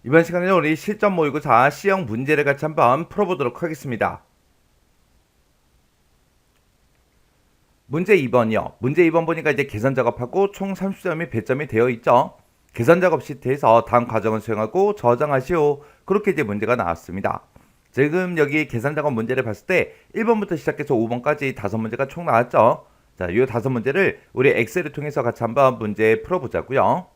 이번 시간에는 우리 실전 모의고사 C형 문제를 같이 한번 풀어보도록 하겠습니다. 문제 2번이요. 문제 2번 보니까 이제 계산 작업하고 총 30점이 배점이 되어 있죠. 계산 작업 시트에서 다음 과정을 수행하고 저장하시오. 그렇게 이제 문제가 나왔습니다. 지금 여기 계산 작업 문제를 봤을 때 1번부터 시작해서 5번까지 5문제가 총 나왔죠. 자, 이 5문제를 우리 엑셀을 통해서 같이 한번 문제 풀어보자고요.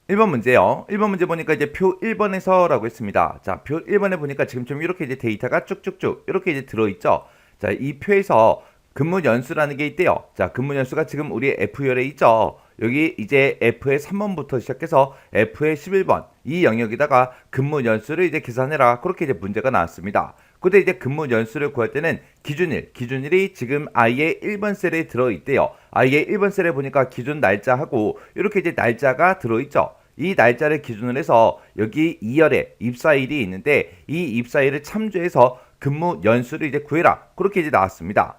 1번 문제요. 1번 문제 보니까 이제 표 1번에서라고 했습니다. 자, 표 1번에 보니까 지금처럼 이렇게 이제 데이터가 쭉쭉쭉 이렇게 이제 들어있죠. 자, 이 표에서 근무 연수라는 게 있대요. 자, 근무 연수가 지금 우리 F열에 있죠. 여기 이제 F의 3번부터 시작해서 F의 11번 이 영역에다가 근무 연수를 이제 계산해라. 그렇게 이제 문제가 나왔습니다. 근데 이제 근무 연수를 구할 때는 기준일이 지금 I의 1번 셀에 들어있대요. I의 1번 셀에 보니까 기준 날짜하고 이렇게 이제 날짜가 들어있죠. 이 날짜를 기준으로 해서 여기 2열에 입사일이 있는데 이 입사일을 참조해서 근무 연수를 이제 구해라. 그렇게 이제 나왔습니다.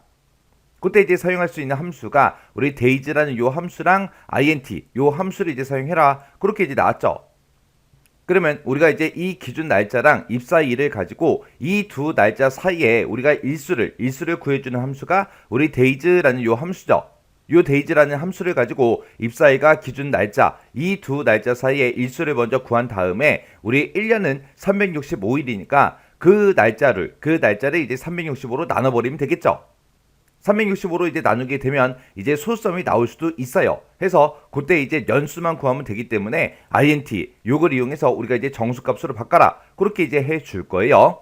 그때 이제 사용할 수 있는 함수가 우리 days라는 요 함수랑 int 요 함수를 이제 사용해라. 그렇게 이제 나왔죠. 그러면 우리가 이제 이 기준 날짜랑 입사일을 가지고 이 두 날짜 사이에 우리가 일수를 구해주는 함수가 우리 days라는 요 함수죠. 요 days라는 함수를 가지고 입사일과 기준 날짜 이 두 날짜 사이에 일수를 먼저 구한 다음에 우리 1년은 365일이니까 그 날짜를 이제 365로 나눠버리면 되겠죠. 365로 이제 나누게 되면 이제 소수점이 나올 수도 있어요. 해서 그때 이제 연수만 구하면 되기 때문에 int 요걸 이용해서 우리가 이제 정수값으로 바꿔라. 그렇게 이제 해줄 거예요.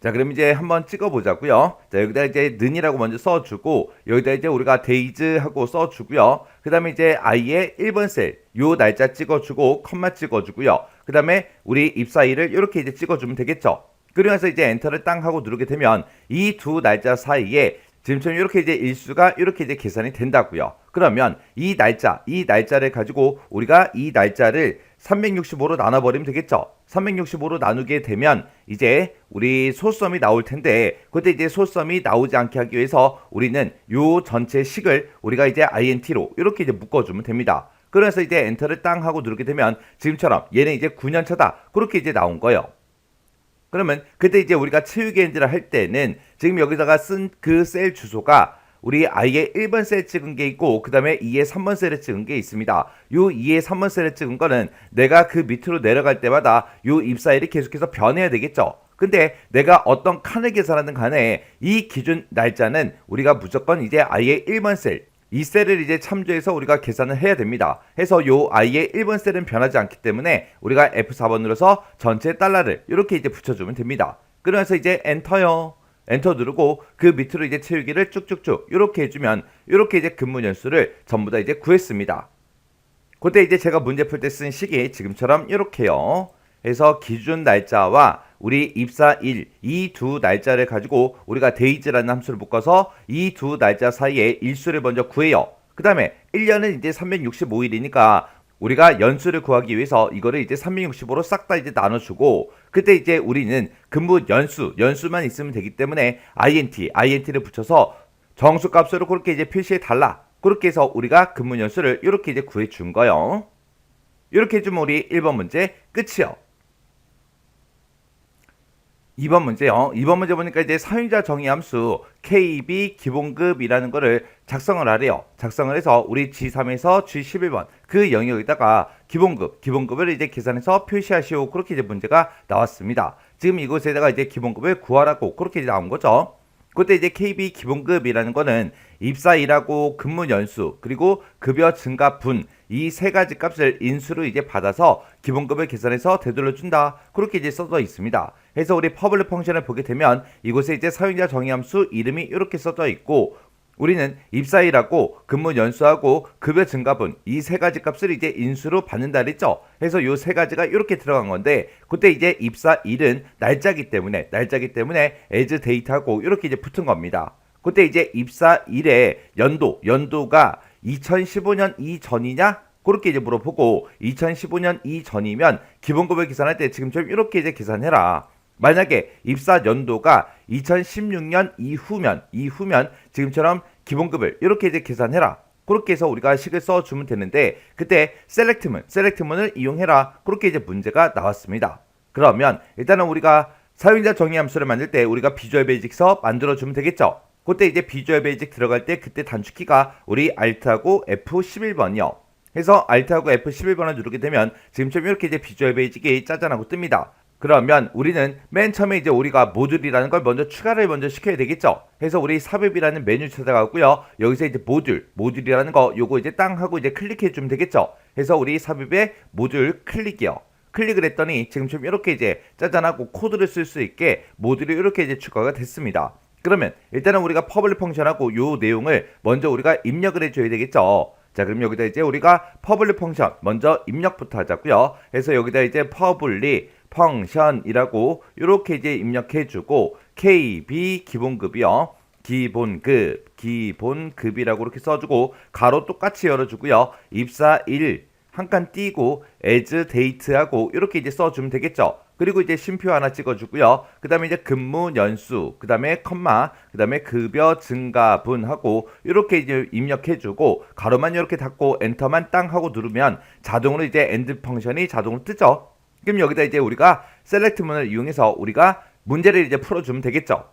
자, 그럼 이제 한번 찍어보자고요. 자, 여기다 이제 는이라고 먼저 써주고 여기다 이제 우리가 days 하고 써주고요. 그 다음에 이제 i의 1번 셀 요 날짜 찍어주고 컴마 찍어주고요. 그 다음에 우리 입사일을 이렇게 이제 찍어주면 되겠죠. 그러면서 이제 엔터를 땅 하고 누르게 되면 이 두 날짜 사이에 지금처럼 이렇게 이제 일수가 이렇게 이제 계산이 된다고요. 그러면 이 날짜를 가지고 우리가 이 날짜를 365로 나눠버리면 되겠죠. 365로 나누게 되면 이제 우리 소수점이 나올 텐데 그때 이제 소수점이 나오지 않게 하기 위해서 우리는 요 전체 식을 우리가 이제 int로 이렇게 이제 묶어주면 됩니다. 그래서 이제 엔터를 땅 하고 누르게 되면 지금처럼 얘는 이제 9년 차다. 그렇게 이제 나온 거예요. 그러면 그때 이제 우리가 채우기 엔드를 할 때는 지금 여기다가 쓴 그 셀 주소가 우리 i의 1번 셀 찍은 게 있고 그 다음에 2의 3번 셀을 찍은 게 있습니다. 요 2의 3번 셀을 찍은 거는 내가 그 밑으로 내려갈 때마다 요 입사일이 계속해서 변해야 되겠죠. 근데 내가 어떤 칸을 계산하든 간에 이 기준 날짜는 우리가 무조건 이제 i의 1번 셀 이 셀을 이제 참조해서 우리가 계산을 해야 됩니다. 해서 요 i의 1번 셀은 변하지 않기 때문에 우리가 F4번 눌러서 전체 달러를 이렇게 이제 붙여주면 됩니다. 그러면서 이제 엔터요. 엔터 누르고 그 밑으로 이제 채우기를 쭉쭉쭉 이렇게 해주면 이렇게 이제 근무 연수를 전부 다 이제 구했습니다. 그때 이제 제가 문제 풀 때 쓴 식이 지금처럼 이렇게요. 해서 기준 날짜와 우리 입사일 이 두 날짜를 가지고 우리가 days라는 함수를 묶어서 이 두 날짜 사이에 일수를 먼저 구해요. 그 다음에 1년은 이제 365일이니까 우리가 연수를 구하기 위해서 이거를 이제 365로 싹 다 이제 나눠주고 그때 이제 우리는 근무 연수만 있으면 되기 때문에 int를 붙여서 정수값으로 그렇게 이제 표시해 달라. 그렇게 해서 우리가 근무 연수를 이렇게 이제 구해 준 거예요. 이렇게 해주면 우리 1번 문제 끝이요. 2번 문제요. 2번 문제 보니까 이제 사용자 정의 함수 KB 기본급이라는 거를 작성을 하래요. 작성을 해서 우리 G3에서 G11번 그 영역에다가 기본급을 이제 계산해서 표시하시오. 그렇게 이제 문제가 나왔습니다. 지금 이곳에다가 이제 기본급을 구하라고 그렇게 이제 나온 거죠. 그때 이제 KB 기본급이라는 거는 입사일하고 근무 연수 그리고 급여 증가 분 이 세 가지 값을 인수로 이제 받아서 기본급을 계산해서 되돌려 준다. 그렇게 이제 써져 있습니다. 해서 우리 퍼블릭 펑션을 보게 되면 이곳에 이제 사용자 정의함수 이름이 이렇게 써져 있고 우리는 입사일하고 근무 연수하고 급여 증가분 이 세 가지 값을 이제 인수로 받는다 그랬죠. 해서 요 세 가지가 이렇게 들어간 건데 그때 이제 입사일은 날짜기 때문에 as date하고 이렇게 이제 붙은 겁니다. 그때 이제 입사일의 연도가 2015년 이전이냐? 그렇게 이제 물어보고 2015년 이전이면 기본급을 계산할 때 지금처럼 이렇게 이제 계산해라. 만약에 입사 연도가 2016년 이후면 지금처럼 기본급을 이렇게 이제 계산해라. 그렇게 해서 우리가 식을 써주면 되는데 그때 select문을 이용해라. 그렇게 이제 문제가 나왔습니다. 그러면 일단은 우리가 사용자 정의 함수를 만들 때 우리가 비주얼 베이직서 만들어주면 되겠죠. 그때 이제 비주얼 베이직 들어갈 때 그때 단축키가 우리 Alt하고 F11번이요. 해서 Alt하고 F11번을 누르게 되면 지금처럼 이렇게 이제 비주얼 베이직이 짜잔하고 뜹니다. 그러면 우리는 맨 처음에 이제 우리가 모듈이라는 걸 추가를 먼저 시켜야 되겠죠. 해서 우리 삽입이라는 메뉴 찾아가고요. 여기서 이제 모듈이라는 거 요거 이제 땅 하고 이제 클릭해 주면 되겠죠. 해서 우리 삽입에 모듈 클릭이요. 클릭을 했더니 지금처럼 이렇게 이제 짜잔하고 코드를 쓸 수 있게 모듈이 이렇게 이제 추가가 됐습니다. 그러면 일단은 우리가 퍼블릭 펑션하고 요 내용을 먼저 우리가 입력을 해줘야 되겠죠. 자, 그럼 여기다 이제 우리가 퍼블릭 펑션 먼저 입력부터 하자고요. 해서 여기다 이제 퍼블릭 펑션이라고 이렇게 이제 입력해주고 KB 기본급이요. 기본급이라고 이렇게 써주고 가로 똑같이 열어주고요. 입사일 한 칸 띄고 as date하고 이렇게 이제 써주면 되겠죠. 그리고 이제 쉼표 하나 찍어주고요. 그 다음에 이제 근무 연수, 그 다음에 컴마, 그 다음에 급여 증가분하고 이렇게 이제 입력해주고 가로만 이렇게 닫고 엔터만 땅 하고 누르면 자동으로 이제 end 펑션이 자동으로 뜨죠. 그럼 여기다 이제 우리가 select문을 이용해서 우리가 문제를 이제 풀어주면 되겠죠.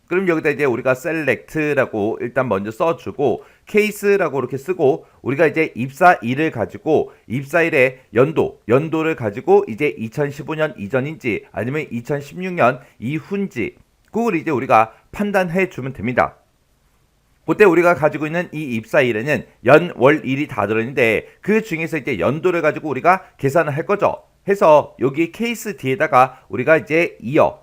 그럼 여기다 이제 우리가 select라고 일단 먼저 써주고 case라고 이렇게 쓰고 우리가 이제 입사일을 가지고 입사일의 연도를 가지고 이제 2015년 이전인지 아니면 2016년 이후인지 그걸 이제 우리가 판단해 주면 됩니다. 그때 우리가 가지고 있는 이 입사일에는 연, 월, 일이 다 들어있는데 그 중에서 이제 연도를 가지고 우리가 계산을 할 거죠. 해서 여기 케이스 뒤에다가 우리가 이제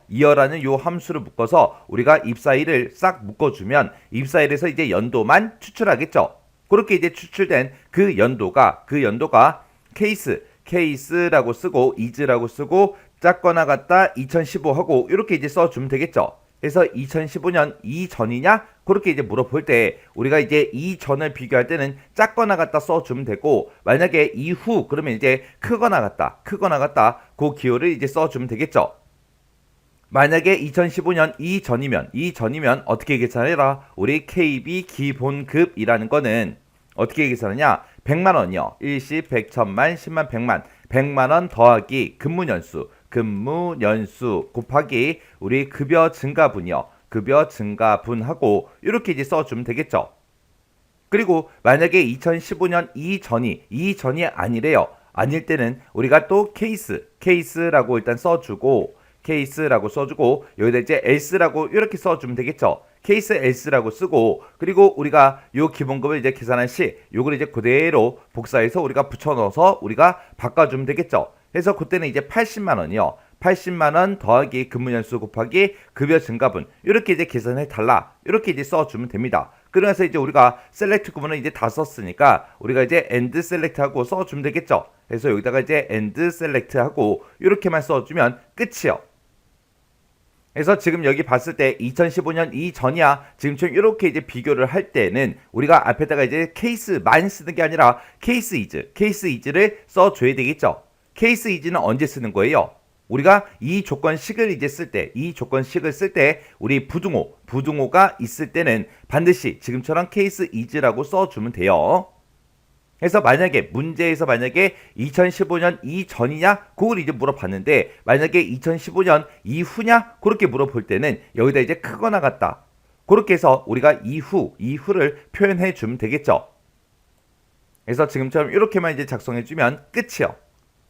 이어라는 요 함수를 묶어서 우리가 입사일을 싹 묶어주면 입사일에서 이제 연도만 추출하겠죠. 그렇게 이제 추출된 그 연도가 케이스라고 쓰고 is라고 쓰고 작거나 같다 2015하고 이렇게 이제 써주면 되겠죠. 그래서 2015년 이전이냐? 그렇게 이제 물어볼 때 우리가 이제 이전을 비교할 때는 작거나 같다 써주면 되고 만약에 이후 그러면 이제 크거나 같다 그 기호를 이제 써주면 되겠죠. 만약에 2015년 이전이면 어떻게 계산해라? 우리 KB 기본급이라는 거는 어떻게 계산하냐? 100만원이요. 일시 100, 1000만, 10만, 100만 100만원 더하기 근무연수 곱하기 우리 급여 증가분하고 이렇게 이제 써주면 되겠죠. 그리고 만약에 2015년 이전이 아니래요. 아닐 때는 우리가 또 케이스라고 일단 써주고 여기다 이제 else라고 이렇게 써주면 되겠죠. 케이스 else라고 쓰고 그리고 우리가 요 기본급을 이제 계산한 시 요걸 이제 그대로 복사해서 우리가 붙여넣어서 우리가 바꿔주면 되겠죠. 해서 그때는 이제 80만원이요. 80만원 더하기 근무연수 곱하기 급여 증가분 이렇게 이제 계산해 달라. 이렇게 이제 써주면 됩니다. 그러면서 이제 우리가 셀렉트 구문을 이제 다 썼으니까 우리가 이제 end select 하고 써주면 되겠죠. 그래서 여기다가 이제 end select 하고 이렇게만 써주면 끝이요. 그래서 지금 여기 봤을 때 2015년 이전이야 지금처럼 이렇게 이제 비교를 할 때는 우리가 앞에다가 이제 케이스만 쓰는 게 아니라 케이스 is를 써줘야 되겠죠. 케이스 is는 언제 쓰는 거예요? 우리가 이 조건식을 이제 쓸 때 우리 부등호가 있을 때는 반드시 지금처럼 케이스 is라고 써주면 돼요. 그래서 문제에서 만약에 2015년 이전이냐 그걸 이제 물어봤는데 만약에 2015년 이후냐 그렇게 물어볼 때는 여기다 이제 크거나 같다 그렇게 해서 우리가 이후를 표현해 주면 되겠죠. 그래서 지금처럼 이렇게만 이제 작성해 주면 끝이요.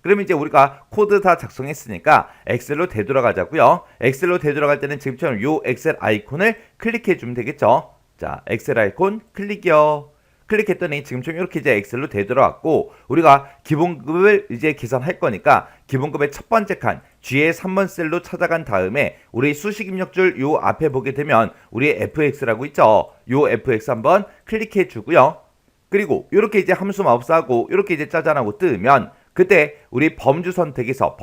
그러면 이제 우리가 코드 다 작성했으니까 엑셀로 되돌아가자고요. 엑셀로 되돌아갈 때는 지금처럼 요 엑셀 아이콘을 클릭해 주면 되겠죠. 자, 엑셀 아이콘 클릭이요. 클릭했더니 지금처럼 이렇게 이제 엑셀로 되돌아왔고 우리가 기본급을 이제 계산할 거니까 기본급의 첫 번째 칸 G의 3번 셀로 찾아간 다음에 우리 수식 입력줄 요 앞에 보게 되면 우리 fx라고 있죠. 요 fx 한번 클릭해 주고요. 그리고 이렇게 이제 함수 마법사하고 이렇게 이제 짜잔하고 뜨면 그때 우리 범주 선택에서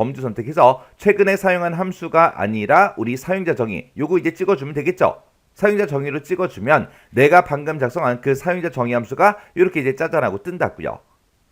최근에 사용한 함수가 아니라 우리 사용자 정의 요거 이제 찍어주면 되겠죠. 사용자 정의로 찍어주면 내가 방금 작성한 그 사용자 정의 함수가 이렇게 이제 짜잔하고 뜬다고요.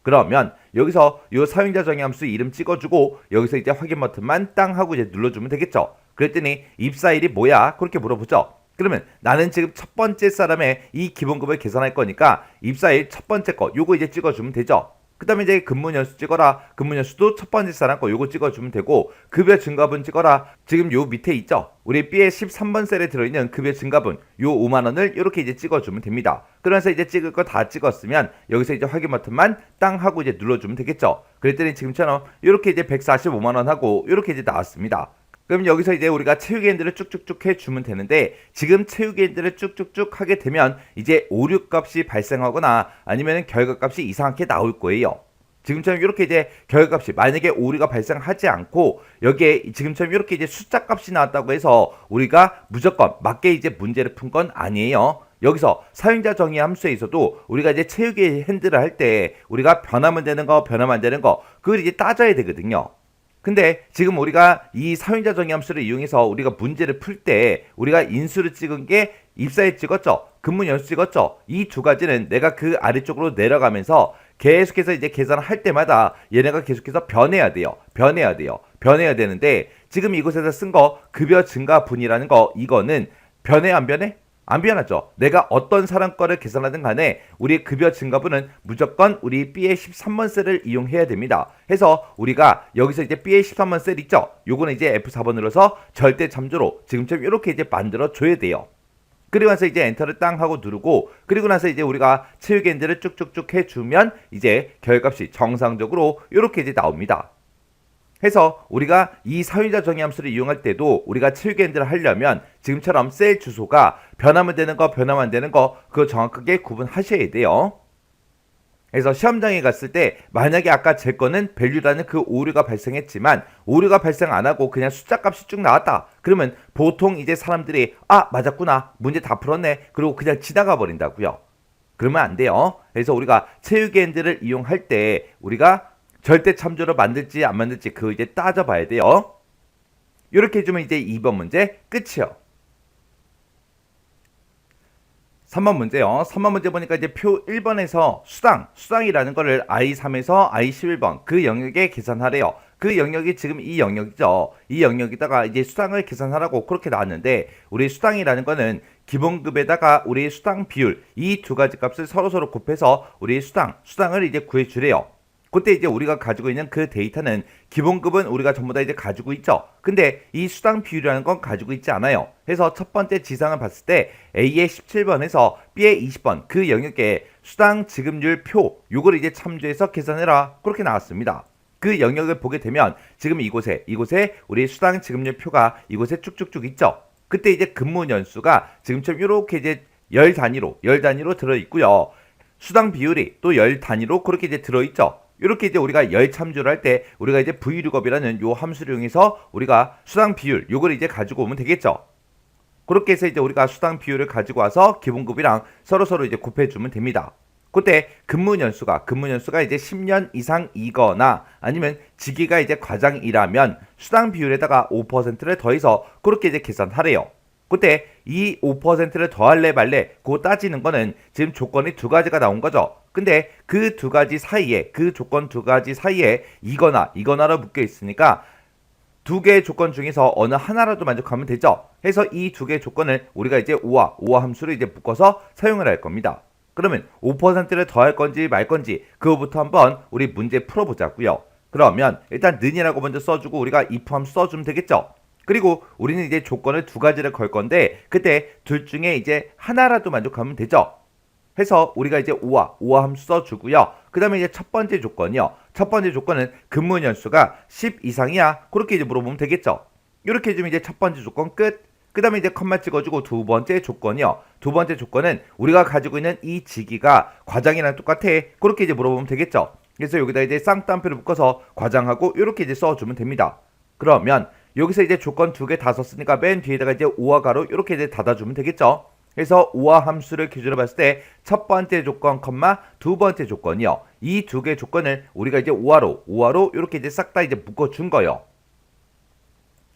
그러면 여기서 요 사용자 정의 함수 이름 찍어주고 여기서 이제 확인 버튼만 땅 하고 이제 눌러주면 되겠죠. 그랬더니 입사일이 뭐야? 그렇게 물어보죠. 그러면 나는 지금 첫 번째 사람의 이 기본급을 계산할 거니까 입사일 첫 번째 거 요거 이제 찍어주면 되죠. 그 다음에 이제 근무 연수 찍어라. 근무 연수도 첫 번째 사람 거 요거 찍어주면 되고, 급여 증가분 찍어라. 지금 요 밑에 있죠. 우리 B의 13번 셀에 들어있는 급여 증가분 요 5만원을 이렇게 이제 찍어주면 됩니다. 그러면서 이제 찍을 거 다 찍었으면 여기서 이제 확인 버튼만 땅 하고 이제 눌러주면 되겠죠. 그랬더니 지금처럼 이렇게 이제 145만원 하고 이렇게 이제 나왔습니다. 그럼 여기서 이제 우리가 채우기엔드를 쭉쭉쭉 해주면 되는데, 지금 채우기엔드를 쭉쭉쭉 하게 되면 이제 오류 값이 발생하거나 아니면 결과값이 이상하게 나올 거예요. 지금처럼 이렇게 이제 결과값이 만약에 오류가 발생하지 않고 여기에 지금처럼 이렇게 이제 숫자 값이 나왔다고 해서 우리가 무조건 맞게 이제 문제를 푼 건 아니에요. 여기서 사용자 정의 함수에 있어도 우리가 이제 채우기 핸들을 할 때 우리가 변하면 되는 거, 변하면 안 되는 거, 그걸 이제 따져야 되거든요. 근데 지금 우리가 이 사용자 정의 함수를 이용해서 우리가 문제를 풀 때 우리가 인수를 찍은 게 입사일 찍었죠, 근무 연수 찍었죠. 이 두 가지는 내가 그 아래쪽으로 내려가면서 계속해서 이제 계산을 할 때마다 얘네가 계속해서 변해야 돼요. 변해야 되는데 지금 이곳에서 쓴 거 급여 증가분이라는 거, 이거는 변해 안 변해? 안 변하죠. 내가 어떤 사람 거를 계산하든 간에 우리 급여 증가분은 무조건 우리 B의 13번 셀을 이용해야 됩니다. 해서 우리가 여기서 이제 B의 13번 셀 있죠? 요거는 이제 F4번 눌러서 절대 참조로 지금처럼 이렇게 이제 만들어 줘야 돼요. 그리고 나서 이제 엔터를 땅 하고 누르고, 그리고 나서 이제 우리가 채우기 엔드를 쭉쭉쭉 해주면 이제 결값이 정상적으로 이렇게 이제 나옵니다. 해서 우리가 이 사용자 정의 함수를 이용할 때도 우리가 채우기 엔드를 하려면 지금처럼 셀 주소가 변하면 되는 거, 변하면 안 되는 거, 그거 정확하게 구분하셔야 돼요. 그래서 시험장에 갔을 때 만약에 아까 제 거는 value라는 그 오류가 발생했지만 오류가 발생 안 하고 그냥 숫자 값이 쭉 나왔다. 그러면 보통 이제 사람들이 아, 맞았구나, 문제 다 풀었네, 그리고 그냥 지나가 버린다고요. 그러면 안 돼요. 그래서 우리가 채우기 엔드를 이용할 때 우리가 절대 참조로 만들지 안 만들지 그거 이제 따져봐야 돼요. 이렇게 해주면 이제 2번 문제 끝이요. 3번 문제요. 3번 문제 보니까 이제 표 1번에서 수당이라는 거를 I3에서 I11번 그 영역에 계산하래요. 그 영역이 지금 이 영역이죠. 이 영역에다가 이제 수당을 계산하라고 그렇게 나왔는데, 우리 수당이라는 거는 기본급에다가 우리 수당 비율 이 두 가지 값을 서로 곱해서 우리 수당을 이제 구해주래요. 그때 이제 우리가 가지고 있는 그 데이터는 기본급은 우리가 전부 다 이제 가지고 있죠. 근데 이 수당 비율이라는 건 가지고 있지 않아요. 그래서 첫 번째 지상을 봤을 때 A의 17번에서 B의 20번 그 영역에 수당 지급률 표 요걸 이제 참조해서 계산해라 그렇게 나왔습니다. 그 영역을 보게 되면 지금 이곳에 우리 수당 지급률 표가 이곳에 쭉쭉쭉 있죠. 그때 이제 근무 연수가 지금처럼 이렇게 이제 열 단위로 들어 있고요. 수당 비율이 또 열 단위로 그렇게 이제 들어 있죠. 이렇게 이제 우리가 열 참조를 할 때 우리가 이제 vlookup이라는 요 함수를 이용해서 우리가 수당 비율 요걸 이제 가지고 오면 되겠죠. 그렇게 해서 이제 우리가 수당 비율을 가지고 와서 기본급이랑 서로 이제 곱해주면 됩니다. 그때 근무 연수가 이제 10년 이상이거나 아니면 직위가 이제 과장이라면 수당 비율에다가 5%를 더해서 그렇게 이제 계산하래요. 그때 이 5%를 더할래 말래 그거 따지는 거는 지금 조건이 두 가지가 나온 거죠. 근데 그 두 가지 사이에, 그 조건 두 가지 사이에 이거나로 묶여 있으니까 두 개의 조건 중에서 어느 하나라도 만족하면 되죠. 해서 이 두 개의 조건을 우리가 이제 오화 함수를 이제 묶어서 사용을 할 겁니다. 그러면 5%를 더할 건지 말 건지 그거부터 한번 우리 문제 풀어보자고요. 그러면 일단 는이라고 먼저 써주고 우리가 if 함수 써주면 되겠죠. 그리고 우리는 이제 조건을 두 가지를 걸 건데 그때 둘 중에 이제 하나라도 만족하면 되죠. 해서 우리가 이제 오화 함수 써주고요. 그 다음에 이제 첫 번째 조건이요. 첫 번째 조건은 근무 연수가 10 이상이야. 그렇게 이제 물어보면 되겠죠. 이렇게 해주면 이제 첫 번째 조건 끝. 그 다음에 이제 컴마 찍어주고 두 번째 조건이요. 두 번째 조건은 우리가 가지고 있는 이 직위가 과장이랑 똑같아. 그렇게 이제 물어보면 되겠죠. 그래서 여기다 이제 쌍따옴표를 묶어서 과장하고 이렇게 이제 써주면 됩니다. 그러면 여기서 이제 조건 두 개 다 썼으니까 맨 뒤에다가 이제 오화 가로 이렇게 이제 닫아주면 되겠죠. 그래서 오화 함수를 기준으로 봤을 때 첫 번째 조건, 두 번째 조건이요. 이 두 개의 조건을 우리가 이제 오화로 이렇게 이제 싹 다 이제 묶어준 거예요.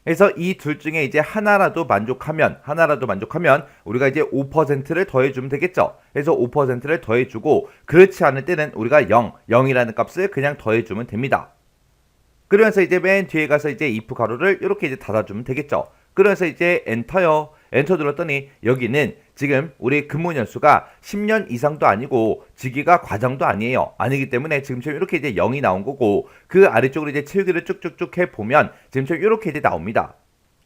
그래서 이 둘 중에 이제 하나라도 만족하면 우리가 이제 5%를 더해주면 되겠죠. 그래서 5%를 더해주고 그렇지 않을 때는 우리가 0이라는 값을 그냥 더해주면 됩니다. 그러면서 이제 맨 뒤에 가서 이제 if 가로를 이렇게 이제 닫아주면 되겠죠. 그러면서 이제 엔터요. 엔터 눌렀더니 여기는 지금 우리 근무 연수가 10년 이상도 아니고 직위가 과장도 아니에요. 아니기 때문에 지금처럼 이렇게 이제 0이 나온 거고, 그 아래쪽으로 이제 채우기를 쭉쭉쭉 해 보면 지금처럼 이렇게 이제 나옵니다.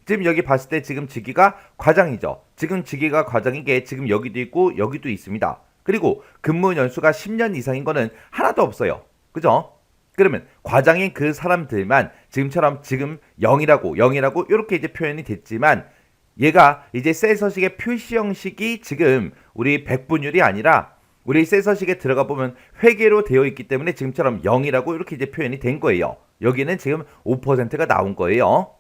지금 여기 봤을 때 지금 직위가 과장이죠. 지금 직위가 과장인 게 지금 여기도 있고 여기도 있습니다. 그리고 근무 연수가 10년 이상인 거는 하나도 없어요. 그죠? 그러면 과장인 그 사람들만 지금처럼 지금 0이라고 이렇게 이제 표현이 됐지만, 얘가 이제 셀 서식의 표시 형식이 지금 우리 백분율이 아니라 우리 셀 서식에 들어가 보면 회계로 되어 있기 때문에 지금처럼 0이라고 이렇게 이제 표현이 된 거예요. 여기는 지금 5%가 나온 거예요.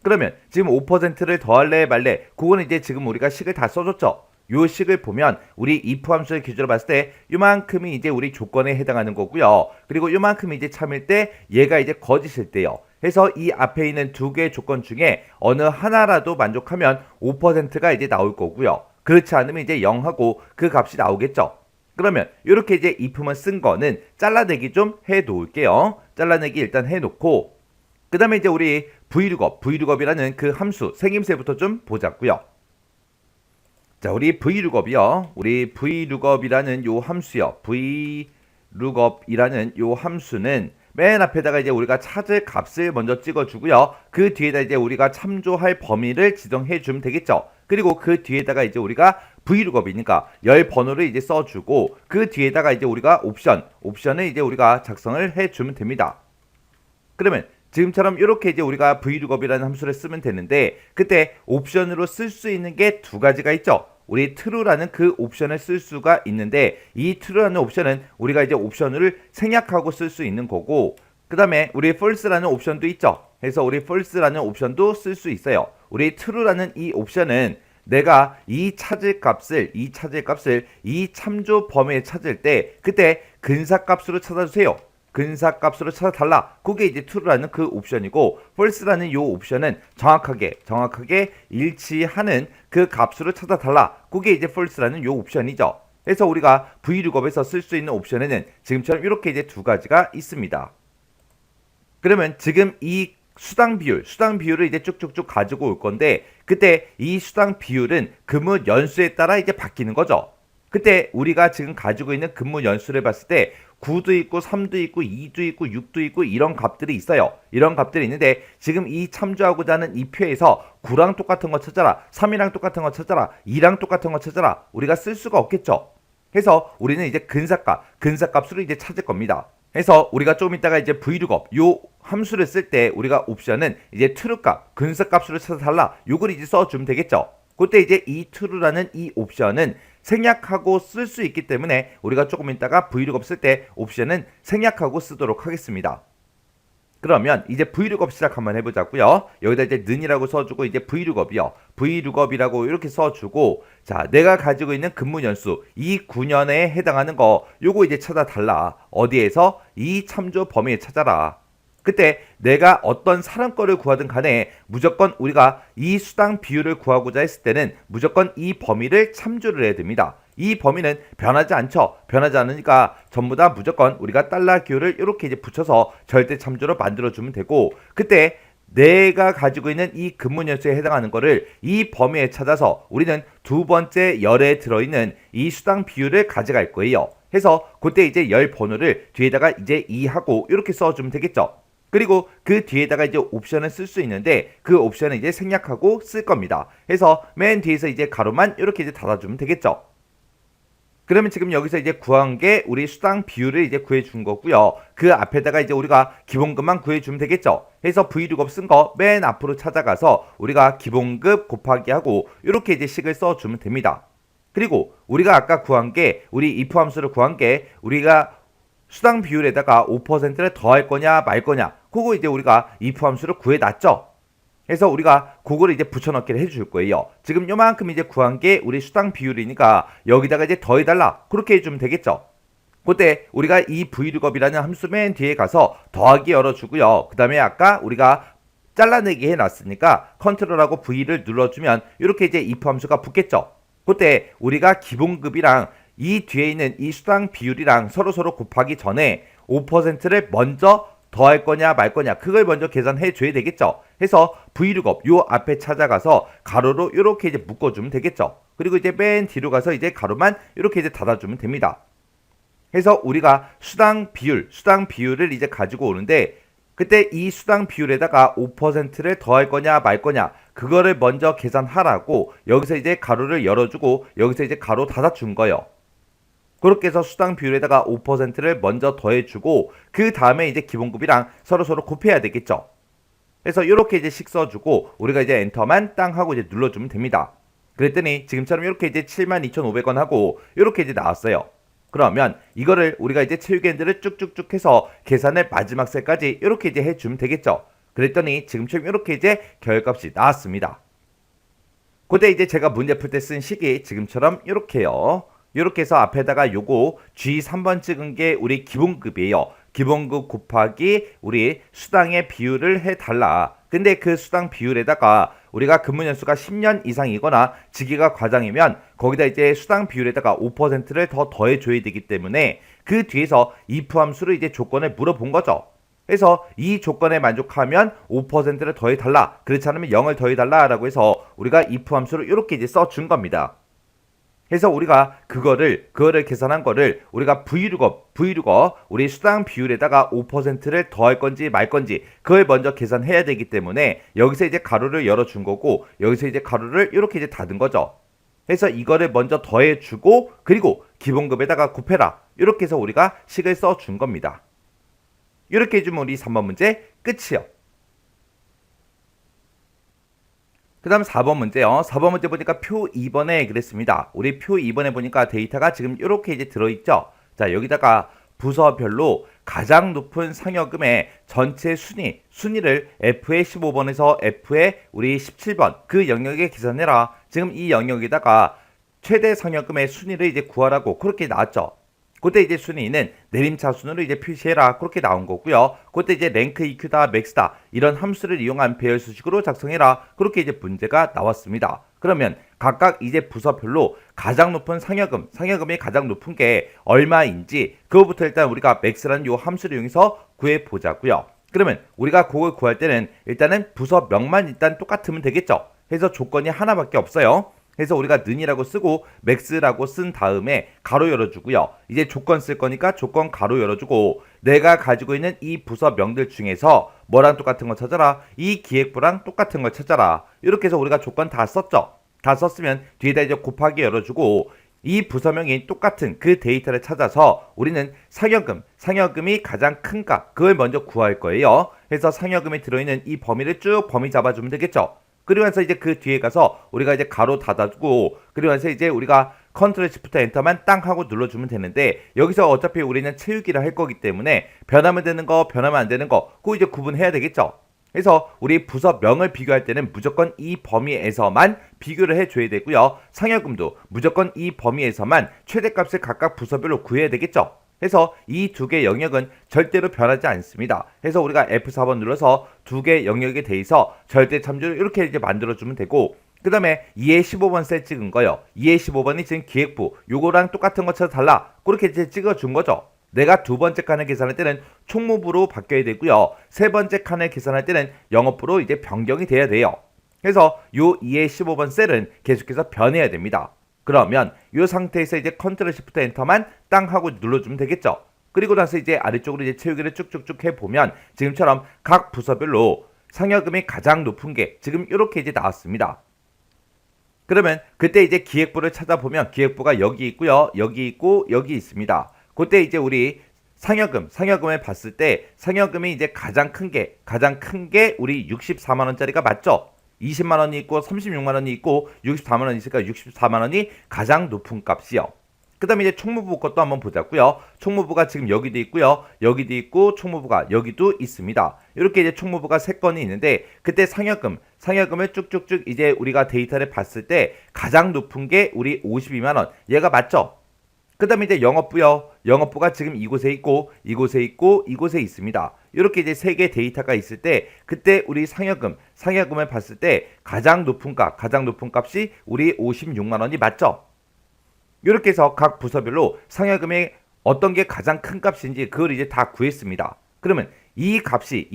그러면 지금 5%를 더할래 말래, 그거는 이제 지금 우리가 식을 다 써줬죠. 요 식을 보면 우리 if 함수의 기준으로 봤을 때 요만큼이 이제 우리 조건에 해당하는 거고요. 그리고 요만큼이 이제 참일 때 얘가 이제 거짓일 때요. 해서 이 앞에 있는 두 개의 조건 중에 어느 하나라도 만족하면 5%가 이제 나올 거고요. 그렇지 않으면 이제 0하고 그 값이 나오겠죠. 그러면 이렇게 이제 if만 쓴 거는 잘라내기 좀 해 놓을게요. 잘라내기 일단 해 놓고, 그 다음에 이제 우리 vlookup, 그 함수 생김새부터 좀 보자고요. 자, 우리 vlookup이요. 우리 vlookup이라는 요 함수요. vlookup이라는 요 함수는 맨 앞에다가 이제 우리가 찾을 값을 먼저 찍어주고요. 그 뒤에다 이제 우리가 참조할 범위를 지정해 주면 되겠죠. 그리고 그 뒤에다가 이제 우리가 vlookup이니까 열 번호를 이제 써주고, 그 뒤에다가 이제 우리가 옵션을 이제 우리가 작성을 해 주면 됩니다. 그러면 지금처럼 이렇게 이제 우리가 vlookup이라는 함수를 쓰면 되는데, 그때 옵션으로 쓸 수 있는 게 두 가지가 있죠. 우리 true라는 그 옵션을 쓸 수가 있는데, 이 true라는 옵션은 우리가 이제 옵션을 생략하고 쓸 수 있는 거고, 그 다음에 우리 false라는 옵션도 있죠. 그래서 우리 false라는 옵션도 쓸 수 있어요. 우리 true라는 이 옵션은 내가 이 찾을 값을 이 참조 범위에 찾을 때 그때 근사값으로 찾아주세요. 근사값으로 찾아달라. 그게 이제 true라는 그 옵션이고, false라는 요 옵션은 정확하게 일치하는 그 값으로 찾아달라. 그게 이제 false라는 요 옵션이죠. 그래서 우리가 vlookup에서 쓸 수 있는 옵션에는 지금처럼 이렇게 이제 두 가지가 있습니다. 그러면 지금 이 수당 비율을 이제 쭉쭉쭉 가지고 올 건데, 그때 이 수당 비율은 근무 연수에 따라 이제 바뀌는 거죠. 그때 우리가 지금 가지고 있는 근무 연수를 봤을 때 9도 있고 3도 있고 2도 있고 6도 있고 이런 값들이 있어요. 이런 값들이 있는데, 지금 이 참조하고자 하는 이 표에서 9랑 똑같은 거 찾아라, 3이랑 똑같은 거 찾아라, 2랑 똑같은 거 찾아라, 우리가 쓸 수가 없겠죠. 그래서 우리는 이제 근사값으로 이제 찾을 겁니다. 그래서 우리가 조금 이따가 이제 vlookup 요 함수를 쓸 때 우리가 옵션은 이제 true값, 근사값으로 찾아달라, 요걸 이제 써주면 되겠죠. 그때 이제 이 true라는 이 옵션은 생략하고 쓸 수 있기 때문에 우리가 조금 이따가 vlookup 쓸 때 옵션은 생략하고 쓰도록 하겠습니다. 그러면 이제 vlookup 시작 한번 해보자고요. 여기다 이제 는이라고 써주고, 이제 vlookup이라고 이렇게 써주고, 자, 내가 가지고 있는 근무 연수 이 9년에 해당하는 거 요거 이제 찾아달라. 어디에서? 이 참조 범위에 찾아라. 그때 내가 어떤 사람 거를 구하든 간에 무조건 우리가 이 수당 비율을 구하고자 했을 때는 무조건 이 범위를 참조를 해야 됩니다. 이 범위는 변하지 않죠. 변하지 않으니까 전부 다 무조건 우리가 달러 기호를 이렇게 이제 붙여서 절대 참조로 만들어주면 되고, 그때 내가 가지고 있는 이 근무 연수에 해당하는 거를 이 범위에 찾아서 우리는 두 번째 열에 들어있는 이 수당 비율을 가져갈 거예요. 해서 그때 이제 열 번호를 뒤에다가 이제 2하고 이렇게 써주면 되겠죠. 그리고 그 뒤에다가 이제 옵션을 쓸 수 있는데, 그 옵션은 이제 생략하고 쓸 겁니다. 해서 맨 뒤에서 이제 가로만 이렇게 이제 닫아주면 되겠죠. 그러면 지금 여기서 이제 구한 게 우리 수당 비율을 이제 구해준 거고요. 그 앞에다가 이제 우리가 기본급만 구해주면 되겠죠. 해서 vlookup 쓴 거 맨 앞으로 찾아가서 우리가 기본급 곱하기 하고 이렇게 이제 식을 써주면 됩니다. 그리고 우리가 아까 구한 게, 우리 if 함수를 구한 게 우리가 수당 비율에다가 5%를 더할 거냐 말 거냐, 그거 이제 우리가 if 함수를 구해놨죠. 그래서 우리가 그거를 이제 붙여넣기를 해줄 거예요. 지금 요만큼 이제 구한 게 우리 수당 비율이니까 여기다가 이제 더해달라, 그렇게 해주면 되겠죠. 그때 우리가 이 vlookup이라는 함수 맨 뒤에 가서 더하기 열어주고요. 그 다음에 아까 우리가 잘라내기 해놨으니까 컨트롤하고 V를 눌러주면 이렇게 이제 if 함수가 붙겠죠. 그때 우리가 기본급이랑 이 뒤에 있는 이 수당 비율이랑 서로 곱하기 전에 5%를 먼저 더할 거냐 말 거냐, 그걸 먼저 계산해 줘야 되겠죠. 해서 V룩업 요 앞에 찾아가서 가로로 이렇게 이제 묶어주면 되겠죠. 그리고 이제 맨 뒤로 가서 이제 가로만 이렇게 이제 닫아주면 됩니다. 해서 우리가 수당 비율을 이제 가지고 오는데 그때 이 수당 비율에다가 5%를 더할 거냐 말 거냐 그거를 먼저 계산하라고 여기서 이제 가로를 열어주고 여기서 이제 가로 닫아준 거예요. 그렇게 해서 수당 비율에다가 5%를 먼저 더해주고 그 다음에 이제 기본급이랑 서로 곱해야 되겠죠. 그래서 이렇게 이제 식 써주고 우리가 이제 엔터만 땅 하고 이제 눌러주면 됩니다. 그랬더니 지금처럼 이렇게 이제 72,500원 하고 이렇게 이제 나왔어요. 그러면 이거를 우리가 이제 체육엔드를 쭉쭉쭉 해서 계산을 마지막 셀까지 이렇게 이제 해주면 되겠죠. 그랬더니 지금처럼 이렇게 이제 결값이 나왔습니다. 그때 이제 제가 문제 풀 때 쓴 식이 지금처럼 이렇게요. 이렇게 해서 앞에다가 요거 G3번 찍은 게 우리 기본급이에요. 기본급 곱하기 우리 수당의 비율을 해달라. 근데 그 수당 비율에다가 우리가 근무 연수가 10년 이상이거나 직위가 과장이면 거기다 이제 수당 비율에다가 5%를 더 더해줘야 되기 때문에 그 뒤에서 if 함수를 이제 조건을 물어본 거죠. 그래서 이 조건에 만족하면 5%를 더해달라. 그렇지 않으면 0을 더해달라 라고 해서 우리가 if 함수를 이렇게 이제 써준 겁니다. 그래서 우리가 그거를 계산한 거를 우리가 V룩업 우리 수당 비율에다가 5%를 더할 건지 말 건지 그걸 먼저 계산해야 되기 때문에 여기서 이제 가로를 열어준 거고 여기서 이제 가로를 이렇게 이제 닫은 거죠. 그래서 이거를 먼저 더해주고 그리고 기본급에다가 곱해라. 이렇게 해서 우리가 식을 써준 겁니다. 이렇게 해주면 우리 3번 문제 끝이요. 그 다음 4번 문제요. 4번 문제 보니까 표 2번에 그랬습니다. 우리 표 2번에 보니까 데이터가 지금 이렇게 이제 들어있죠. 자, 여기다가 부서별로 가장 높은 상여금의 전체 순위를 F의 15번에서 F의 우리 17번 그 영역에 계산해라. 지금 이 영역에다가 최대 상여금의 순위를 이제 구하라고 그렇게 나왔죠. 그때 이제 순위는 내림차순으로 이제 표시해라 그렇게 나온 거고요. 그때 이제 랭크 EQ다 맥스다 이런 함수를 이용한 배열 수식으로 작성해라 그렇게 이제 문제가 나왔습니다. 그러면 각각 이제 부서별로 가장 높은 상여금이 가장 높은 게 얼마인지 그거부터 일단 우리가 맥스라는 요 함수를 이용해서 구해 보자고요. 그러면 우리가 그걸 구할 때는 일단은 부서명만 일단 똑같으면 되겠죠. 그래서 조건이 하나밖에 없어요. 그래서 우리가 는이라고 쓰고 맥스라고 쓴 다음에 가로 열어주고요. 이제 조건 쓸 거니까 조건 가로 열어주고 내가 가지고 있는 이 부서명들 중에서 뭐랑 똑같은 거 찾아라. 이 기획부랑 똑같은 걸 찾아라. 이렇게 해서 우리가 조건 다 썼죠. 다 썼으면 뒤에다 이제 곱하기 열어주고 이 부서명이 똑같은 그 데이터를 찾아서 우리는 상여금이 가장 큰 값 그걸 먼저 구할 거예요. 그래서 상여금이 들어있는 이 범위를 쭉 범위 잡아주면 되겠죠. 그리고 나서 이제 그 뒤에 가서 우리가 이제 가로 닫아주고 그리고 나서 이제 우리가 컨트롤 시프트 엔터만 땅 하고 눌러주면 되는데 여기서 어차피 우리는 채우기를 할 거기 때문에 변하면 되는 거 변하면 안 되는 거 그거 이제 구분해야 되겠죠. 그래서 우리 부서명을 비교할 때는 무조건 이 범위에서만 비교를 해줘야 되고요. 상여금도 무조건 이 범위에서만 최대값을 각각 부서별로 구해야 되겠죠. 그래서 이 두 개 영역은 절대로 변하지 않습니다. 그래서 우리가 F4번 눌러서 두 개 영역에 대해서 절대 참조를 이렇게 이제 만들어주면 되고 그 다음에 2의 15번 셀 찍은 거요. 2의 15번이 지금 기획부 요거랑 똑같은 것처럼 달라. 그렇게 이제 찍어준 거죠. 내가 두 번째 칸을 계산할 때는 총무부로 바뀌어야 되고요. 세 번째 칸을 계산할 때는 영업부로 이제 변경이 돼야 돼요. 그래서 요 2의 15번 셀은 계속해서 변해야 됩니다. 그러면 이 상태에서 이제 컨트롤 시프트 엔터만 땅 하고 눌러주면 되겠죠. 그리고 나서 이제 아래쪽으로 이제 채우기를 쭉쭉쭉 해보면 지금처럼 각 부서별로 상여금이 가장 높은 게 지금 이렇게 이제 나왔습니다. 그러면 그때 이제 기획부를 찾아보면 기획부가 여기 있고요. 여기 있고 여기 있습니다. 그때 이제 우리 상여금을 봤을 때 상여금이 이제 가장 큰 게 우리 64만 원짜리가 맞죠? 20만 원이 있고 36만 원이 있고 64만 원이 있으니까 64만 원이 가장 높은 값이요. 그 다음에 이제 총무부 것도 한번 보자고요. 총무부가 지금 여기도 있고요. 여기도 있고 총무부가 여기도 있습니다. 이렇게 이제 총무부가 3건이 있는데 그때 상여금을 쭉쭉쭉 이제 우리가 데이터를 봤을 때 가장 높은 게 우리 52만 원. 얘가 맞죠? 그 다음에 이제 영업부요. 영업부가 지금 이곳에 있고 이곳에 있고 이곳에 있습니다. 이렇게 이제 3개 데이터가 있을 때 그때 우리 상여금을 봤을 때 가장 높은 값이 우리 56만 원이 맞죠? 이렇게 해서 각 부서별로 상여금의 어떤 게 가장 큰 값인지 그걸 이제 다 구했습니다. 그러면 이 값이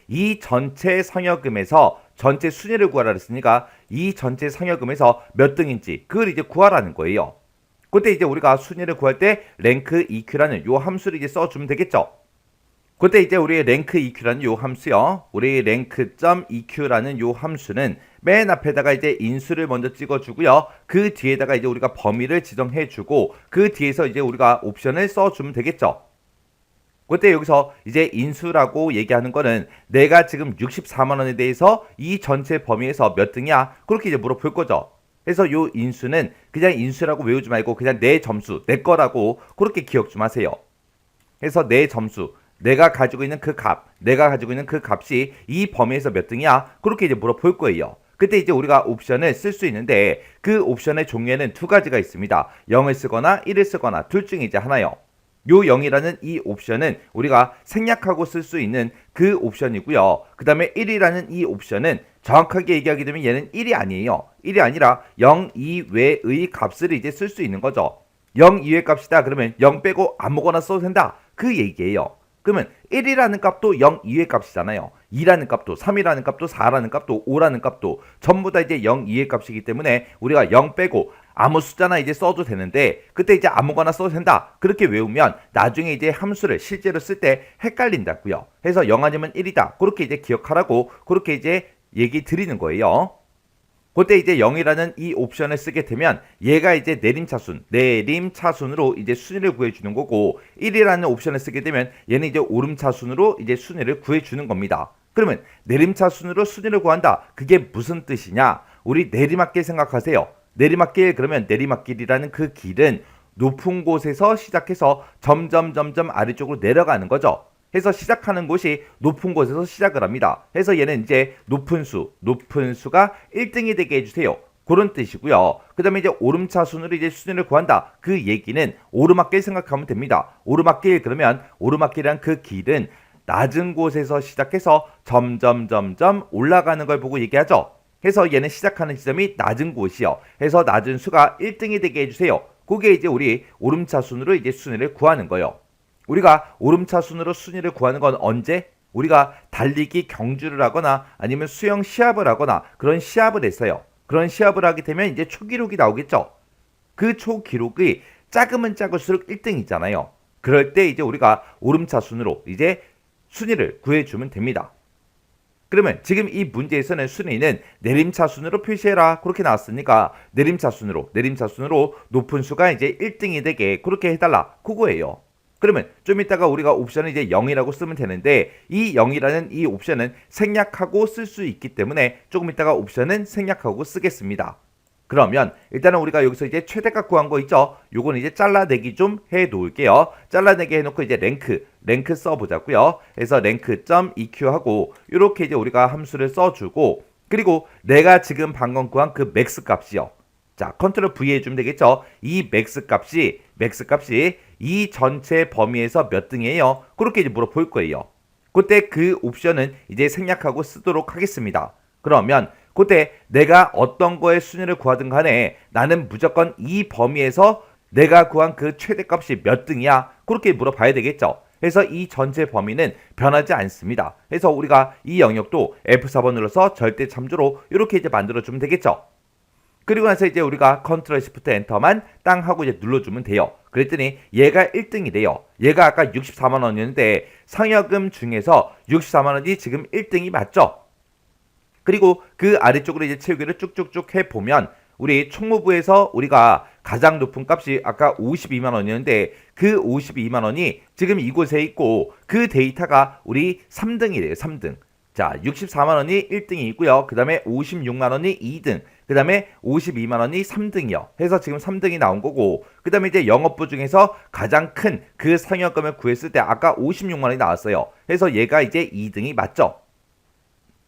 이 전체 상여금에서 전체 순위를 구하라 그랬으니까 이 전체 상여금에서 몇 등인지 그걸 이제 구하라는 거예요. 그때 이제 우리가 순위를 구할 때 랭크 EQ라는 요 함수를 이제 써주면 되겠죠. 그때 이제 우리의 랭크 EQ라는 요 함수요. 우리 랭크.EQ라는 요 함수는 맨 앞에다가 이제 인수를 먼저 찍어주고요. 그 뒤에다가 이제 우리가 범위를 지정해주고 그 뒤에서 이제 우리가 옵션을 써주면 되겠죠. 그때 여기서 이제 인수라고 얘기하는 거는 내가 지금 64만 원에 대해서 이 전체 범위에서 몇 등이야? 그렇게 이제 물어볼 거죠. 그래서 요 인수는 그냥 인수라고 외우지 말고 그냥 내 점수, 내 거라고 그렇게 기억 좀 하세요. 그래서 내 점수, 내가 가지고 있는 그 값, 내가 가지고 있는 그 값이 이 범위에서 몇 등이야? 그렇게 이제 물어볼 거예요. 그때 이제 우리가 옵션을 쓸 수 있는데 그 옵션의 종류에는 두 가지가 있습니다. 0을 쓰거나 1을 쓰거나 둘 중에 이제 하나요. 요 0이라는 이 옵션은 우리가 생략하고 쓸 수 있는 그 옵션이고요. 그 다음에 1이라는 이 옵션은 정확하게 얘기하게 되면 얘는 1이 아니에요. 1이 아니라 0 이외의 값을 이제 쓸 수 있는 거죠. 0 이외 값이다 그러면 0 빼고 아무거나 써도 된다. 그 얘기예요. 그러면 1이라는 값도 0 이외 값이잖아요. 2라는 값도 3이라는 값도 4라는 값도 5라는 값도 전부 다 이제 0 이외 값이기 때문에 우리가 0 빼고 아무 숫자나 이제 써도 되는데 그때 이제 아무거나 써도 된다. 그렇게 외우면 나중에 이제 함수를 실제로 쓸 때 헷갈린다고요. 해서 0 아니면 1이다. 그렇게 이제 기억하라고 그렇게 이제 얘기 드리는 거예요. 그때 이제 0이라는 이 옵션을 쓰게 되면 얘가 이제 내림차순으로 이제 순위를 구해주는 거고 1이라는 옵션을 쓰게 되면 얘는 이제 오름차순으로 이제 순위를 구해주는 겁니다. 그러면 내림차순으로 순위를 구한다. 그게 무슨 뜻이냐? 우리 내리막길 생각하세요. 내리막길 그러면 내리막길이라는 그 길은 높은 곳에서 시작해서 점점 아래쪽으로 내려가는 거죠. 해서 시작하는 곳이 높은 곳에서 시작을 합니다. 해서 얘는 이제 높은 수가 1등이 되게 해주세요. 그런 뜻이고요. 그 다음에 이제 오름차순으로 이제 순위를 구한다. 그 얘기는 오르막길 생각하면 됩니다. 오르막길 그러면 오르막길이란 그 길은 낮은 곳에서 시작해서 점점 올라가는 걸 보고 얘기하죠. 해서 얘는 시작하는 지점이 낮은 곳이요. 해서 낮은 수가 1등이 되게 해주세요. 그게 이제 우리 오름차순으로 이제 순위를 구하는 거예요. 우리가 오름차순으로 순위를 구하는 건 언제? 우리가 달리기 경주를 하거나 아니면 수영 시합을 하거나 그런 시합을 했어요. 그런 시합을 하게 되면 이제 초기록이 나오겠죠. 그 초기록이 작으면 작을수록 1등이잖아요. 그럴 때 이제 우리가 오름차순으로 이제 순위를 구해주면 됩니다. 그러면 지금 이 문제에서는 순위는 내림차순으로 표시해라 그렇게 나왔으니까 내림차순으로 높은 수가 이제 1등이 되게 그렇게 해달라 그거예요. 그러면 좀 이따가 우리가 옵션을 이제 0이라고 쓰면 되는데 이 0이라는 이 옵션은 생략하고 쓸 수 있기 때문에 조금 이따가 옵션은 생략하고 쓰겠습니다. 그러면 일단은 우리가 여기서 이제 최대값 구한 거 있죠? 요거는 이제 잘라내기 좀 해 놓을게요. 잘라내기 해놓고 이제 랭크 써보자고요. 그래서 랭크.eq 하고 이렇게 이제 우리가 함수를 써주고 그리고 내가 지금 방금 구한 그 맥스 값이요. 자, 컨트롤 V 해주면 되겠죠? 이 맥스 값이 이 전체 범위에서 몇 등이에요? 그렇게 이제 물어볼 거예요. 그때 그 옵션은 이제 생략하고 쓰도록 하겠습니다. 그러면 그때 내가 어떤 거의 순위를 구하든 간에 나는 무조건 이 범위에서 내가 구한 그 최대값이 몇 등이야? 그렇게 물어봐야 되겠죠. 그래서 이 전체 범위는 변하지 않습니다. 그래서 우리가 이 영역도 F4번 눌러서 절대 참조로 이렇게 이제 만들어주면 되겠죠. 그리고 나서 이제 우리가 컨트롤 시프트 엔터만 땅 하고 이제 눌러주면 돼요. 그랬더니 얘가 1등이래요. 얘가 아까 64만 원이었는데 상여금 중에서 64만 원이 지금 1등이 맞죠? 그리고 그 아래쪽으로 이제 채우기를 쭉쭉쭉 해보면 우리 총무부에서 우리가 가장 높은 값이 아까 52만 원이었는데 그 52만 원이 지금 이곳에 있고 그 데이터가 우리 3등이래요. 3등. 자, 64만 원이 1등이 있고요. 그 다음에 56만 원이 2등. 그 다음에 52만 원이 3등이요. 해서 지금 3등이 나온 거고 그 다음에 이제 영업부 중에서 가장 큰 그 상여금을 구했을 때 아까 56만 원이 나왔어요. 해서 얘가 이제 2등이 맞죠?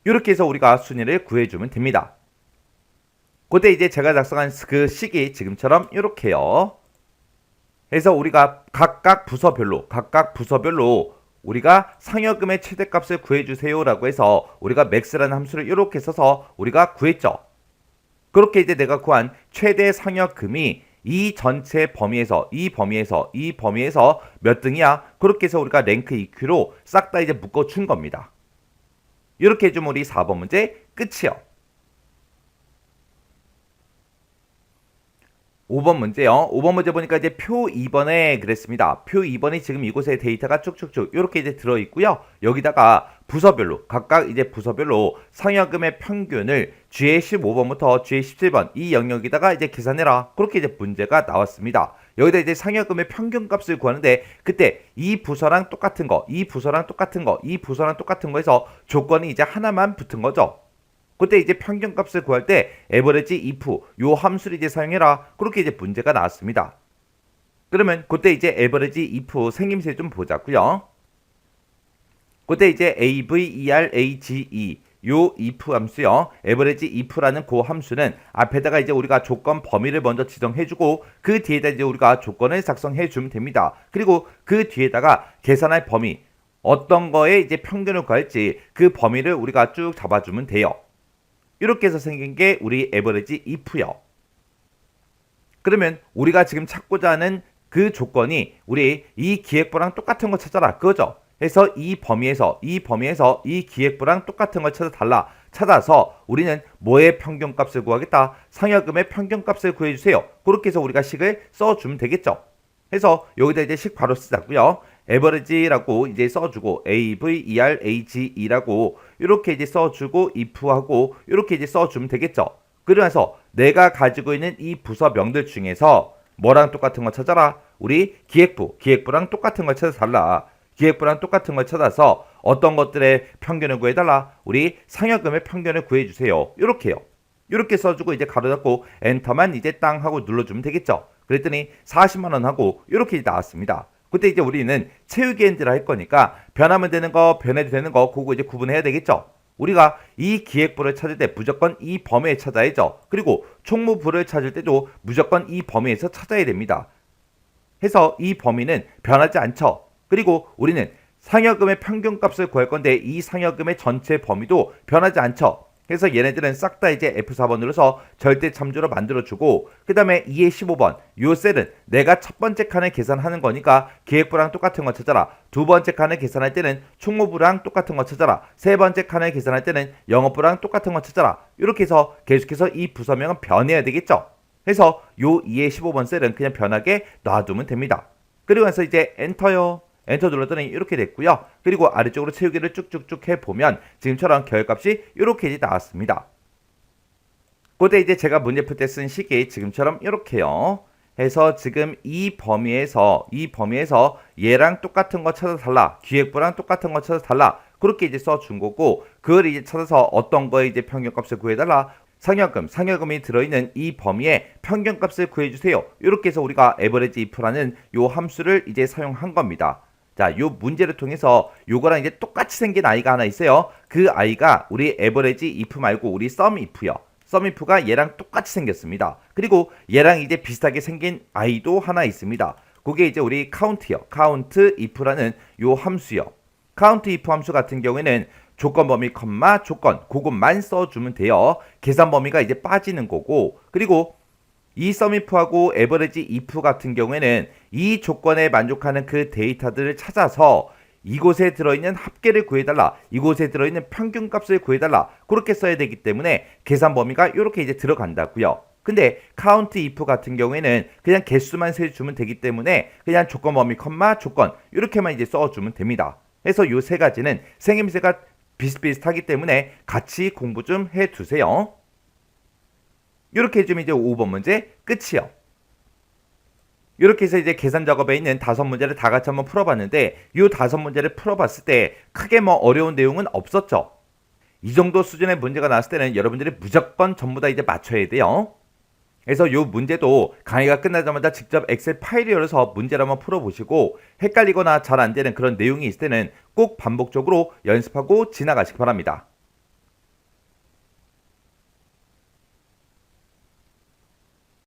이렇게 해서 우리가 순위를 구해주면 됩니다. 그때 이제 제가 작성한 그 식이 지금처럼 이렇게요. 그래서 우리가 각각 부서별로 우리가 상여금의 최대값을 구해주세요 라고 해서 우리가 max라는 함수를 이렇게 써서 우리가 구했죠. 그렇게 이제 내가 구한 최대 상여금이 이 전체 범위에서 몇 등이야? 그렇게 해서 우리가 랭크 EQ로 싹 다 이제 묶어준 겁니다. 이렇게 해주면 우리 4번 문제 끝이요. 5번 문제요. 5번 문제 보니까 이제 표 2번에 그랬습니다. 표 2번이 지금 이곳에 데이터가 쭉쭉쭉 이렇게 이제 들어있고요. 여기다가 부서별로 각각 이제 부서별로 상여금의 평균을 G의 15번부터 G의 17번 이 영역에다가 이제 계산해라. 그렇게 이제 문제가 나왔습니다. 여기다 이제 상여금의 평균값을 구하는데 그때 이 부서랑 똑같은 거, 이 부서랑 똑같은 거, 이 부서랑 똑같은 거에서 조건이 이제 하나만 붙은 거죠. 그때 이제 평균값을 구할 때 에버리지 if 요 함수를 이제 사용해라. 그렇게 이제 문제가 나왔습니다. 그러면 그때 이제 에버리지 if 생김새 좀 보자고요. 그때 이제 average 요 if 함수요. 에버리지 if라는 그 함수는 앞에다가 이제 우리가 조건 범위를 먼저 지정해주고 그 뒤에다 이제 우리가 조건을 작성해주면 됩니다. 그리고 그 뒤에다가 계산할 범위 어떤 거에 이제 평균을 구할지 그 범위를 우리가 쭉 잡아주면 돼요. 이렇게 해서 생긴 게 우리 에버리지 if요. 그러면 우리가 지금 찾고자 하는 그 조건이 우리 이 기획부랑 똑같은 거 찾아라 그거죠. 해서 이 범위에서 이 기획부랑 똑같은 걸 찾아서 우리는 뭐의 평균값을 구하겠다? 상여금의 평균값을 구해주세요. 그렇게 해서 우리가 식을 써주면 되겠죠. 해서 여기다 이제 식 바로 쓰자고요. average라고 이제 써주고 average라고 이렇게 이제 써주고 if하고 이렇게 이제 써주면 되겠죠. 그러면서 내가 가지고 있는 이 부서명들 중에서 뭐랑 똑같은 거 찾아라. 우리 기획부랑 똑같은 걸 찾아서 달라. 기획부랑 똑같은 걸 찾아서 어떤 것들의 평균을 구해달라. 우리 상여금의 평균을 구해주세요. 이렇게요. 이렇게 써주고 이제 가로 닫고 엔터만 이제 땅 하고 눌러주면 되겠죠. 그랬더니 40만원 하고 이렇게 나왔습니다. 그때 이제 우리는 채우기 엔드를 할 거니까 변하면 되는 거, 변해도 되는 거 그거 이제 구분해야 되겠죠. 우리가 이 기획부를 찾을 때 무조건 이 범위에 찾아야죠. 그리고 총무부를 찾을 때도 무조건 이 범위에서 찾아야 됩니다. 해서 이 범위는 변하지 않죠. 그리고 우리는 상여금의 평균값을 구할 건데 이 상여금의 전체 범위도 변하지 않죠. 그래서 얘네들은 싹 다 이제 F4번 눌러서 절대 참조로 만들어주고 그 다음에 2의 15번 요 셀은 내가 첫 번째 칸을 계산하는 거니까 기획부랑 똑같은 거 찾아라. 두 번째 칸을 계산할 때는 총무부랑 똑같은 거 찾아라. 세 번째 칸을 계산할 때는 영업부랑 똑같은 거 찾아라. 이렇게 해서 계속해서 이 부서명은 변해야 되겠죠. 그래서 요 2의 15번 셀은 그냥 변하게 놔두면 됩니다. 그리고 나서 이제 엔터요. 엔터 눌렀더니 이렇게 됐고요. 그리고 아래쪽으로 채우기를 쭉쭉쭉 해보면 지금처럼 결값이 이렇게 이제 나왔습니다. 그때 이제 제가 문제 풀 때 쓴 식이 지금처럼 이렇게요. 해서 지금 이 범위에서 얘랑 똑같은 거 찾아 달라. 기획부랑 똑같은 거 찾아 달라. 그렇게 이제 써준 거고 그걸 이제 찾아서 어떤 거에 이제 평균값을 구해달라. 상여금이 들어있는 이 범위에 평균값을 구해주세요. 이렇게 해서 우리가 average if라는 요 함수를 이제 사용한 겁니다. 자, 요 문제를 통해서 요거랑 이제 똑같이 생긴 아이가 하나 있어요. 그 아이가 우리 average if 말고 우리 sum if요. sum if가 얘랑 똑같이 생겼습니다. 그리고 얘랑 이제 비슷하게 생긴 아이도 하나 있습니다. 그게 이제 우리 count요. count if라는 요 함수요. count if 함수 같은 경우에는 조건 범위 컴마 조건 그것만 써주면 돼요. 계산 범위가 이제 빠지는 거고 그리고 이 sumif하고 average if 같은 경우에는 이 조건에 만족하는 그 데이터들을 찾아서 이곳에 들어있는 합계를 구해달라. 이곳에 들어있는 평균값을 구해달라. 그렇게 써야 되기 때문에 계산 범위가 이렇게 이제 들어간다고요. 근데 count if 같은 경우에는 그냥 개수만 세주면 되기 때문에 그냥 조건 범위 컴마 조건 이렇게만 이제 써주면 됩니다. 그래서 요 세 가지는 생김새가 비슷비슷하기 때문에 같이 공부 좀 해두세요. 이렇게 해주면 이제 5번 문제 끝이요. 이렇게 해서 이제 계산 작업에 있는 5문제를 다 같이 한번 풀어봤는데 이 5문제를 풀어봤을 때 크게 뭐 어려운 내용은 없었죠. 이 정도 수준의 문제가 나왔을 때는 여러분들이 무조건 전부 다 이제 맞춰야 돼요. 그래서 이 문제도 강의가 끝나자마자 직접 엑셀 파일을 열어서 문제를 한번 풀어보시고 헷갈리거나 잘 안 되는 그런 내용이 있을 때는 꼭 반복적으로 연습하고 지나가시기 바랍니다.